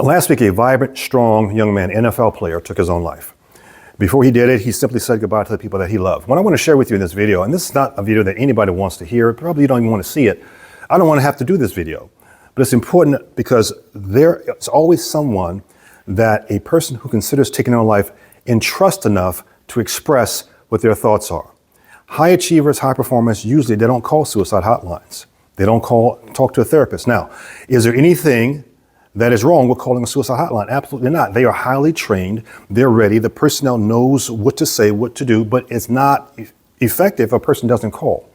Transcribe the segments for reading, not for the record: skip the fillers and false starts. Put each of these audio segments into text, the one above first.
Last week, a vibrant, strong young man, NFL player, took his own life. Before he did it, he simply said goodbye to the people that he loved. What I want to share with you in this video, and this is not a video that anybody wants to hear, probably you don't even want to see it. I don't want to have to do this video, but it's important because there is always someone that a person who considers taking their own life entrusts enough to express what their thoughts are. High achievers, high performers, usually they don't call suicide hotlines. They don't talk to a therapist. Now, is there anything that is wrong with calling a suicide hotline? Absolutely not. They are highly trained. They're ready. The personnel knows what to say, what to do, but it's not effective if a person doesn't call.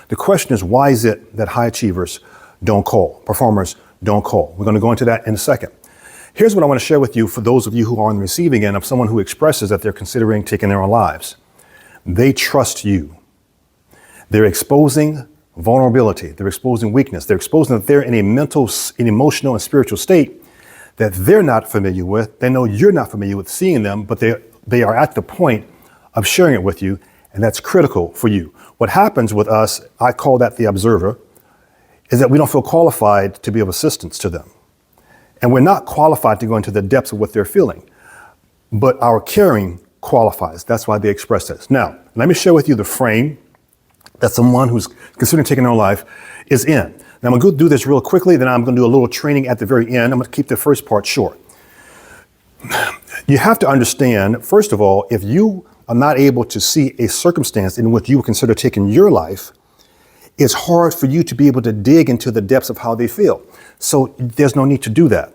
The question is, why is it that high achievers don't call? Performers don't call? We're going to go into that in a second. Here's what I want to share with you for those of you who are on the receiving end of someone who expresses that they're considering taking their own lives. They trust you. They're exposing vulnerability. They're exposing weakness. They're exposing that they're in a mental, an emotional, and spiritual state that they're not familiar with. They know you're not familiar with seeing them, but they are at the point of sharing it with you, and that's critical for you. What happens with us, I call that the observer, is that we don't feel qualified to be of assistance to them. And we're not qualified to go into the depths of what they're feeling, but our caring qualifies. That's why they express this. Now, let me share with you the frame that someone who's considering taking their own life is in. Now, I'm going to go do this real quickly, then I'm going to do a little training at the very end. I'm going to keep the first part short. You have to understand, first of all, if you are not able to see a circumstance in which you would consider taking your life, it's hard for you to be able to dig into the depths of how they feel. So there's no need to do that.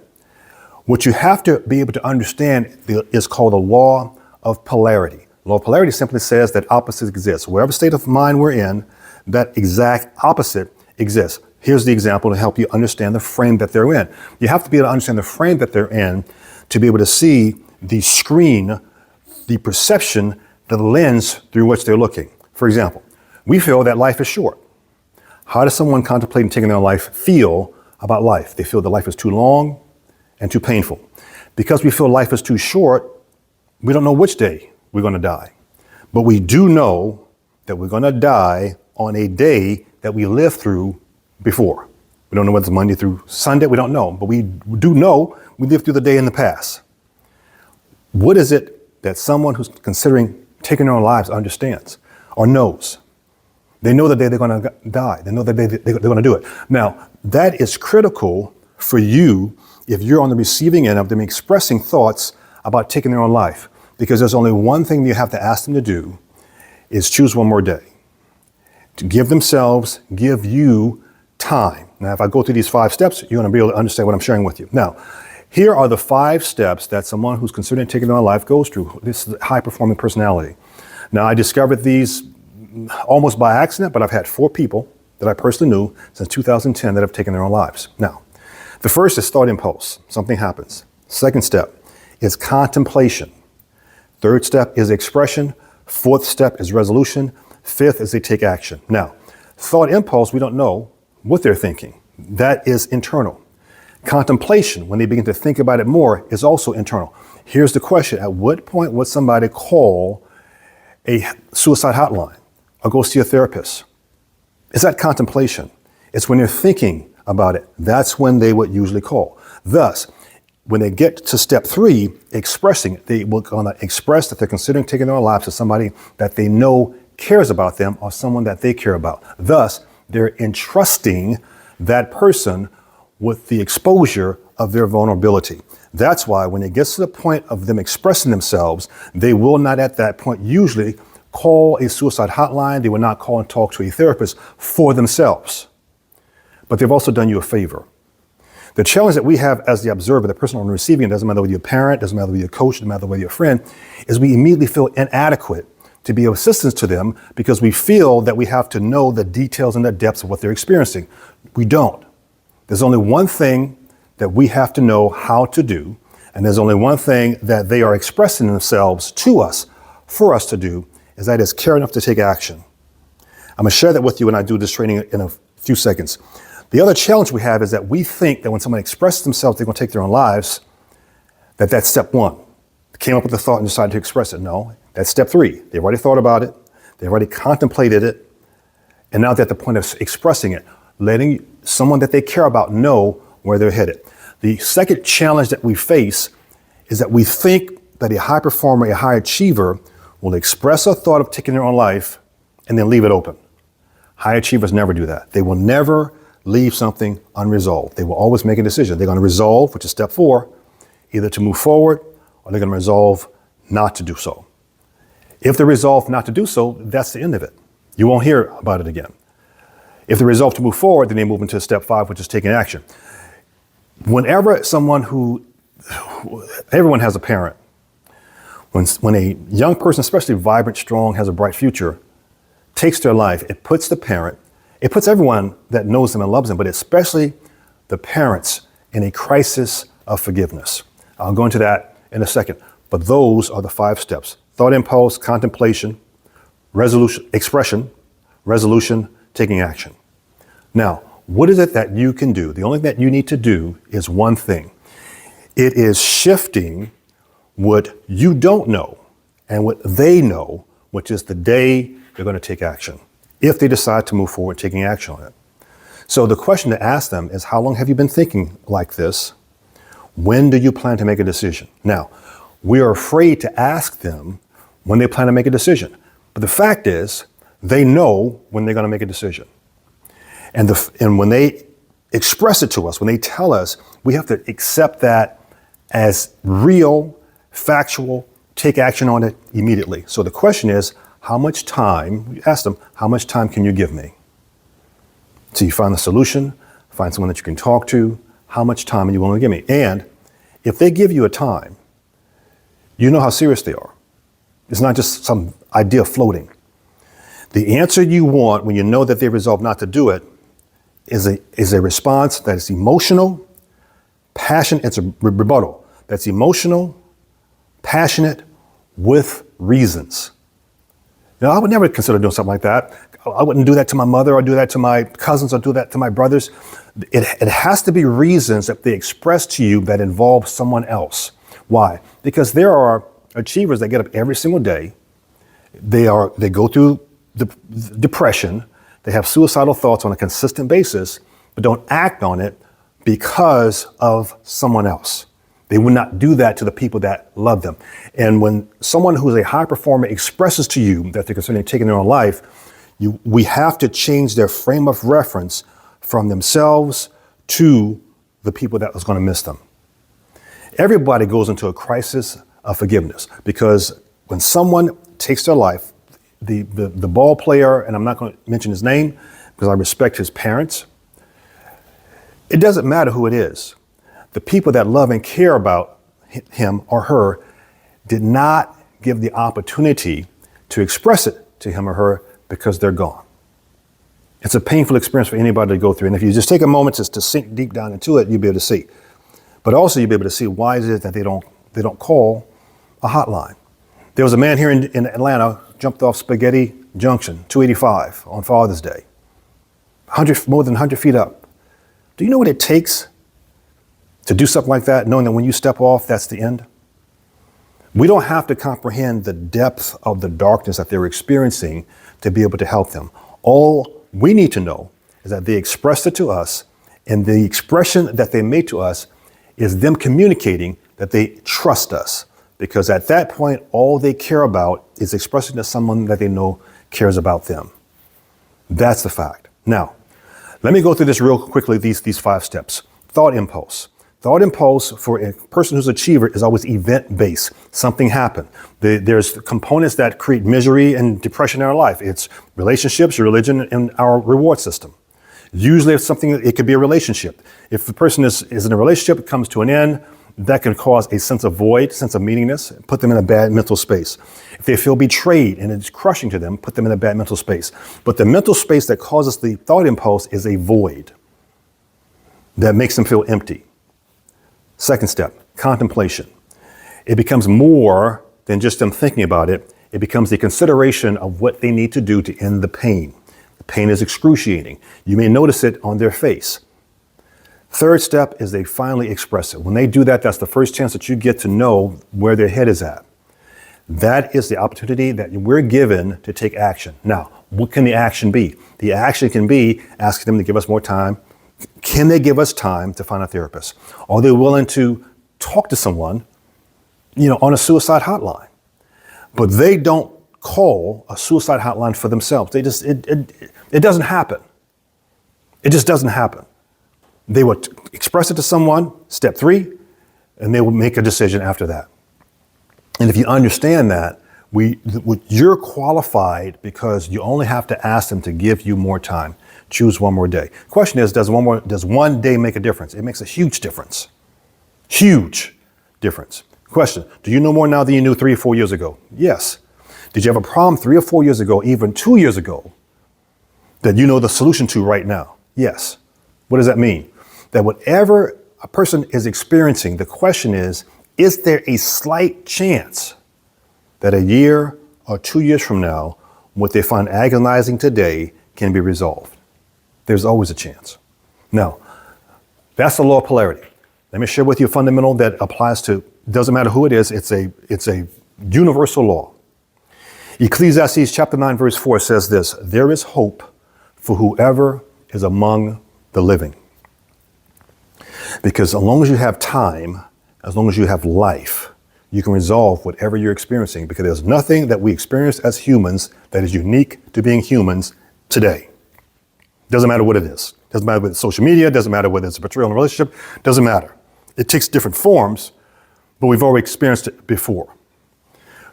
What you have to be able to understand is called the law of polarity. Law of polarity simply says that opposites exist. Wherever state of mind we're in, that exact opposite exists. Here's the example to help you understand the frame that they're in. You have to be able to understand the frame that they're in to be able to see the screen, the perception, the lens through which they're looking. For example, we feel that life is short. How does someone contemplating taking their life feel about life? They feel that life is too long and too painful. Because we feel life is too short, we don't know which day we're going to die. But we do know that we're going to die on a day that we lived through before. We don't know whether it's Monday through Sunday, we don't know. But we do know we lived through the day in the past. What is it that someone who's considering taking their own lives understands or knows? They know the day they're going to die. They know the day they're going to do it. Now, that is critical for you if you're on the receiving end of them expressing thoughts about taking their own life. Because there's only one thing you have to ask them to do is choose one more day. To give themselves, give you time. Now, if I go through these 5 steps, you're going to be able to understand what I'm sharing with you. Now, here are the 5 steps that someone who's considering taking their own life goes through. This is high-performing personality. Now, I discovered these almost by accident, but I've had 4 people that I personally knew since 2010 that have taken their own lives. Now, the first is thought impulse. Something happens. Second step is contemplation. Third step is expression. Fourth step is resolution. Fifth is they take action. Now, thought impulse, we don't know what they're thinking. That is internal. Contemplation, when they begin to think about it more, is also internal. Here's the question. At what point would somebody call a suicide hotline or go see a therapist? Is that contemplation? It's when they're thinking about it. That's when they would usually call. Thus, when they get to step 3, expressing it, they will gonna express that they're considering taking their own lives to somebody that they know cares about them or someone that they care about. Thus, they're entrusting that person with the exposure of their vulnerability. That's why when it gets to the point of them expressing themselves, they will not at that point usually call a suicide hotline. They will not call and talk to a therapist for themselves. But they've also done you a favor. The challenge that we have as the observer, the person on the receiving end, doesn't matter whether you're a parent, doesn't matter whether you're a coach, doesn't matter whether you're a friend, is we immediately feel inadequate to be of assistance to them because we feel that we have to know the details and the depths of what they're experiencing. We don't. There's only one thing that we have to know how to do, and there's only one thing that they are expressing themselves to us, for us to do, is that is care enough to take action. I'm going to share that with you when I do this training in a few seconds. The other challenge we have is that we think that when someone expresses themselves, they're going to take their own lives, that's step 1. They came up with the thought and decided to express it. No, that's step 3. They've already thought about it. They've already contemplated it. And now they're at the point of expressing it, letting someone that they care about know where they're headed. The second challenge that we face is that we think that a high performer, a high achiever, will express a thought of taking their own life and then leave it open. High achievers never do that. They will never leave something unresolved. They will always make a decision. They're going to resolve, which is step 4, either to move forward or they're going to resolve not to do so. If they resolve not to do so, that's the end of it. You won't hear about it again. If they resolve to move forward, then they move into step 5, which is taking action. Whenever everyone has a parent. When a young person, especially vibrant, strong, has a bright future, takes their life, it puts the parent, it puts everyone that knows them and loves them, but especially the parents in a crisis of forgiveness. I'll go into that in a second, but those are the 5 steps: thought, impulse, contemplation, resolution, expression, resolution, taking action. Now, what is it that you can do? The only thing that you need to do is one thing. It is shifting what you don't know and what they know, which is the day they're going to take action, if they decide to move forward taking action on it. So the question to ask them is, how long have you been thinking like this? When do you plan to make a decision? Now, we are afraid to ask them when they plan to make a decision. But the fact is, they know when they're going to make a decision. And when they express it to us, when they tell us, we have to accept that as real, factual, take action on it immediately. So the question is, how much time, you ask them, how much time can you give me? So you find the solution, find someone that you can talk to, how much time are you willing to give me? And if they give you a time, you know how serious they are. It's not just some idea floating. The answer you want when you know that they resolve not to do it is a response that is emotional, passionate. It's a rebuttal that's emotional, passionate, with reasons. Now, I would never consider doing something like that. I wouldn't do that to my mother or do that to my cousins or do that to my brothers. It has to be reasons that they express to you that involve someone else. Why? Because there are achievers that get up every single day. They go through depression. They have suicidal thoughts on a consistent basis, but don't act on it because of someone else. They would not do that to the people that love them. And when someone who is a high performer expresses to you that they're considering taking their own life, we have to change their frame of reference from themselves to the people that was going to miss them. Everybody goes into a crisis of forgiveness because when someone takes their life, the ball player, and I'm not going to mention his name because I respect his parents, it doesn't matter who it is. The people that love and care about him or her did not give the opportunity to express it to him or her because they're gone. It's a painful experience for anybody to go through. And if you just take a moment to sink deep down into it, you'll be able to see. But also you'll be able to see why is it that they don't call a hotline. There was a man here in Atlanta, jumped off Spaghetti Junction, 285 on Father's Day, more than 100 feet up. Do you know what it takes to do something like that, knowing that when you step off, that's the end? We don't have to comprehend the depth of the darkness that they're experiencing to be able to help them. All we need to know is that they expressed it to us, and the expression that they made to us is them communicating that they trust us. Because at that point, all they care about is expressing to someone that they know cares about them. That's the fact. Now, let me go through this real quickly, these 5 steps. Thought impulse. Thought impulse for a person who's an achiever is always event-based. Something happened. There's components that create misery and depression in our life. It's relationships, religion, and our reward system. Usually it's something, it could be a relationship. If the person is in a relationship, it comes to an end, that can cause a sense of void, sense of meaninglessness, put them in a bad mental space. If they feel betrayed and it's crushing to them, put them in a bad mental space. But the mental space that causes the thought impulse is a void that makes them feel empty. Second step, contemplation. It becomes more than just them thinking about it. It becomes the consideration of what they need to do to end the pain. The pain is excruciating. You may notice it on their face. Third step is they finally express it. When they do that, that's the first chance that you get to know where their head is at. That is the opportunity that we're given to take action. Now, what can the action be? The action can be asking them to give us more time Can they give us time to find a therapist? Are they willing to talk to someone, on a suicide hotline? But they don't call a suicide hotline for themselves. It doesn't happen. It just doesn't happen. They will express it to someone, step 3, and they will make a decision after that. And if you understand that, you're qualified because you only have to ask them to give you more time. Choose one more day. Question is, does one day make a difference? It makes a huge difference. Huge difference. Question, do you know more now than you knew 3 or 4 years ago? Yes. Did you have a problem 3 or 4 years ago, even 2 years ago, that you know the solution to right now? Yes. What does that mean? That whatever a person is experiencing, the question is there a slight chance that a year or 2 years from now, what they find agonizing today can be resolved? There's always a chance. Now, that's the law of polarity. Let me share with you a fundamental that applies to, doesn't matter who it is, it's a universal law. Ecclesiastes chapter 9, verse 4 says this: there is hope for whoever is among the living. Because as long as you have time, as long as you have life, you can resolve whatever you're experiencing, because there's nothing that we experience as humans that is unique to being humans today. Doesn't matter what it is. Doesn't matter whether it's social media, doesn't matter whether it's a betrayal in a relationship, doesn't matter. It takes different forms, but we've already experienced it before.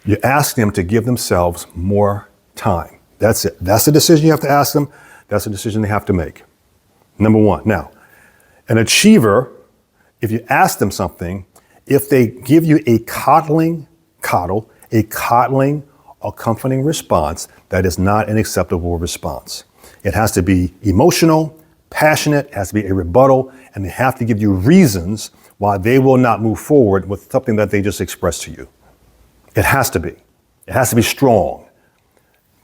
You ask them to give themselves more time. That's it. That's the decision you have to ask them. That's the decision they have to make. Number 1. Now, an achiever, if you ask them something, if they give you a coddling or comforting response, that is not an acceptable response. It has to be emotional, passionate, it has to be a rebuttal, and they have to give you reasons why they will not move forward with something that they just expressed to you. It has to be. It has to be strong.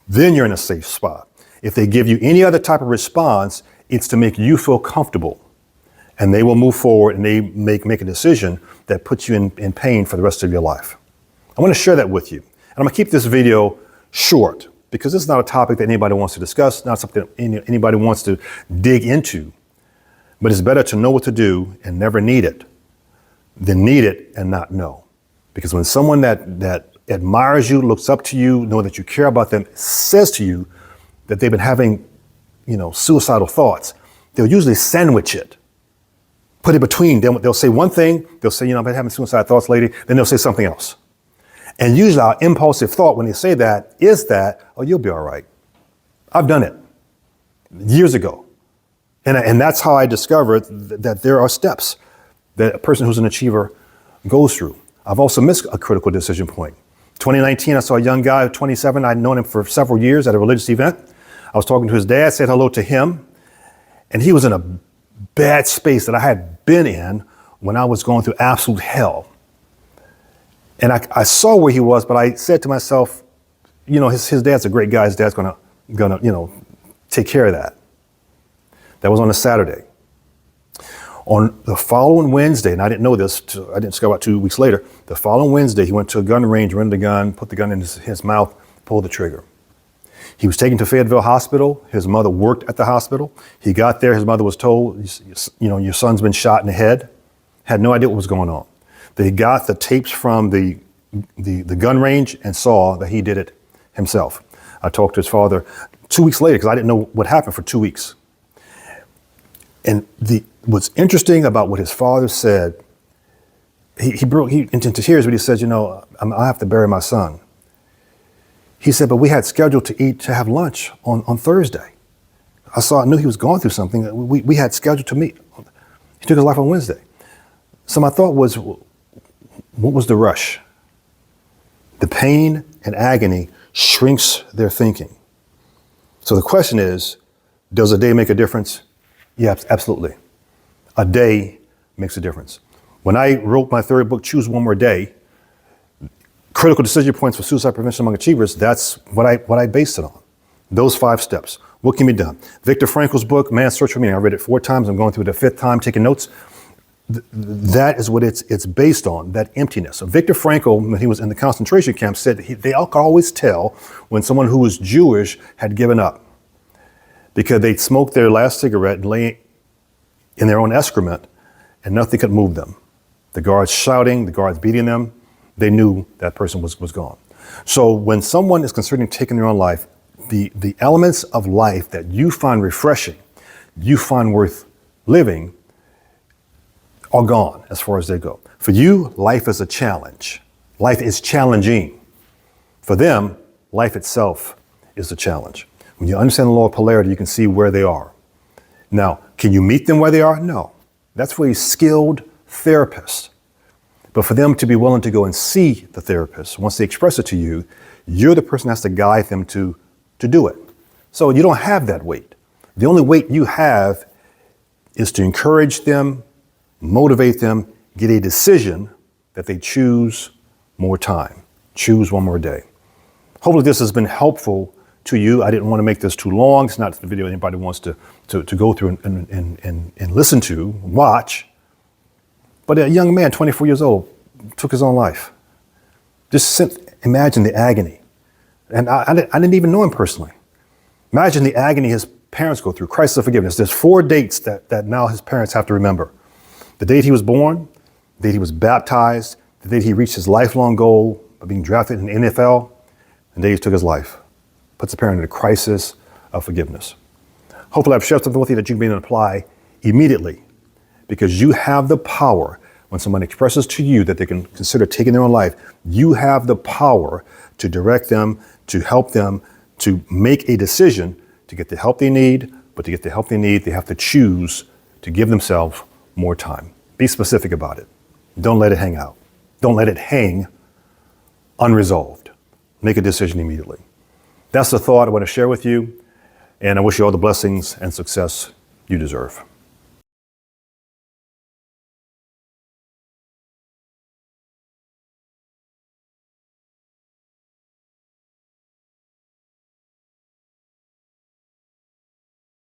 Then you're in a safe spot. If they give you any other type of response, it's to make you feel comfortable. And they will move forward and they make a decision that puts you in pain for the rest of your life. I want to share that with you. And I'm going to keep this video short because this is not a topic that anybody wants to discuss, not something that anybody wants to dig into. But it's better to know what to do and never need it than need it and not know. Because when someone that admires you, looks up to you, know that you care about them, says to you that they've been having, suicidal thoughts, they'll usually sandwich it. Put it between them. They'll say one thing, they'll say, I've been having suicidal thoughts lately, then they'll say something else. And usually our impulsive thought when they say that is that, oh, you'll be all right. I've done it years ago. And that's how I discovered that there are steps that a person who's an achiever goes through. I've also missed a critical decision point. 2019, I saw a young guy, 27, I'd known him for several years at a religious event. I was talking to his dad, said hello to him, and he was in a bad space that I had been in when I was going through absolute hell. And I saw where he was, but I said to myself, his dad's a great guy. His dad's gonna take care of that. That was on a Saturday. On the following Wednesday, and I didn't know this, I didn't discover about 2 weeks later, the following Wednesday, he went to a gun range, rented a gun, put the gun in his mouth, pulled the trigger. He was taken to Fayetteville Hospital. His mother worked at the hospital. He got there, his mother was told, your son's been shot in the head. Had no idea what was going on. They got the tapes from the gun range and saw that he did it himself. I talked to his father 2 weeks later because I didn't know what happened for 2 weeks. And what's interesting about what his father said, he broke into tears when he said, I have to bury my son. He said, but we had scheduled to have lunch on Thursday. I knew he was going through something that we had scheduled to meet. He took his life on Wednesday. So my thought was, what was the rush? The pain and agony shrinks their thinking. So the question is, does a day make a difference? Yeah, absolutely. A day makes a difference. When I wrote my third book, Choose One More Day, Critical Decision Points for Suicide Prevention Among Achievers, that's what I based it on. Those 5 steps. What can be done? Viktor Frankl's book, Man's Search for Meaning, I read it 4 times. I'm going through it the 5th time, taking notes. That is what it's based on, that emptiness. So Viktor Frankl, when he was in the concentration camp, said they could always tell when someone who was Jewish had given up because they'd smoked their last cigarette and lay in their own excrement, and nothing could move them. The guards shouting, the guards beating them, they knew that person was gone. So when someone is considering taking their own life, the elements of life that you find refreshing, you find worth living, are gone as far as they go. For you, life is a challenge. Life is challenging. For them, life itself is a challenge. When you understand the law of polarity, you can see where they are. Now, can you meet them where they are? No. That's for a skilled therapist. But for them to be willing to go and see the therapist, once they express it to you, you're the person that has to guide them to do it. So you don't have that weight. The only weight you have is to encourage them, motivate them, get a decision that they choose more time, choose one more day. Hopefully this has been helpful to you. I didn't want to make this too long. It's not the video anybody wants to go through and listen to, watch. But a young man, 24 years old, took his own life. Just imagine the agony. And I didn't even know him personally. Imagine the agony his parents go through, crisis of forgiveness. There's 4 dates that now his parents have to remember. The date he was born, the date he was baptized, the date he reached his lifelong goal of being drafted in the NFL, and the day he took his life. Puts the parent in a crisis of forgiveness. Hopefully I've shared something with you that you can be able to apply immediately, because you have the power. When someone expresses to you that they can consider taking their own life, you have the power to direct them, to help them, to make a decision to get the help they need. But to get the help they need, they have to choose to give themselves more time. Be specific about it. Don't let it hang out. Don't let it hang unresolved. Make a decision immediately. That's the thought I want to share with you, and I wish you all the blessings and success you deserve.